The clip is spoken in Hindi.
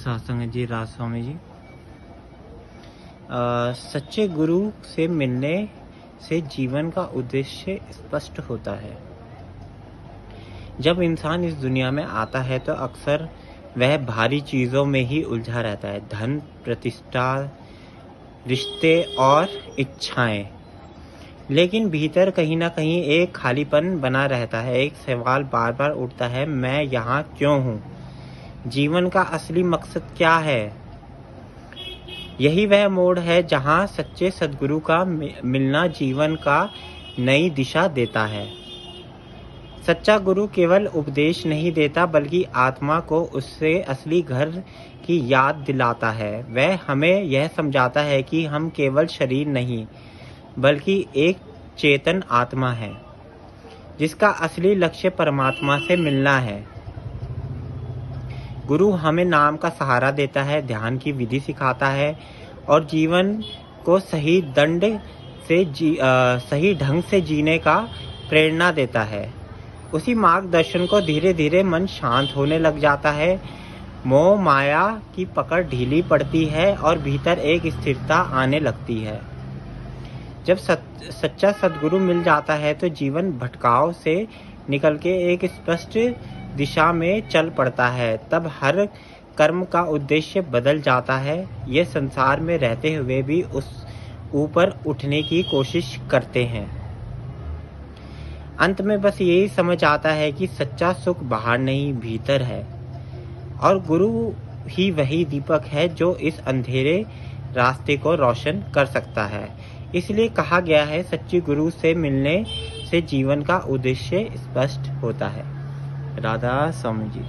सत्संग जी राज स्वामी जी। सच्चे गुरु से मिलने से जीवन का उद्देश्य स्पष्ट होता है। जब इंसान इस दुनिया में आता है तो अक्सर वह भारी चीज़ों में ही उलझा रहता है। धन, प्रतिष्ठा, रिश्ते और इच्छाएं। लेकिन भीतर कहीं ना कहीं एक खालीपन बना रहता है। एक सवाल बार बार उठता है, मैं यहाँ क्यों हूँ? जीवन का असली मकसद क्या है? यही वह मोड़ है जहाँ सच्चे सद्गुरु का मिलना जीवन का नई दिशा देता है। सच्चा गुरु केवल उपदेश नहीं देता बल्कि आत्मा को उससे असली घर की याद दिलाता है। वह हमें यह समझाता है कि हम केवल शरीर नहीं बल्कि एक चेतन आत्मा है जिसका असली लक्ष्य परमात्मा से मिलना है। गुरु हमें नाम का सहारा देता है, ध्यान की विधि सिखाता है और जीवन को सही ढंग से जीने का प्रेरणा देता है। उसी मार्गदर्शन को धीरे धीरे मन शांत होने लग जाता है, मोह माया की पकड़ ढीली पड़ती है और भीतर एक स्थिरता आने लगती है। जब सच्चा सद्गुरु मिल जाता है तो जीवन भटकाव से निकल के एक स्पष्ट दिशा में चल पड़ता है। तब हर कर्म का उद्देश्य बदल जाता है। ये संसार में रहते हुए भी उस ऊपर उठने की कोशिश करते हैं। अंत में बस यही समझ आता है कि सच्चा सुख बाहर नहीं भीतर है और गुरु ही वही दीपक है जो इस अंधेरे रास्ते को रोशन कर सकता है। इसलिए कहा गया है, सच्चे गुरु से मिलने से जीवन का उद्देश्य स्पष्ट होता है। राधा स्वामी जी।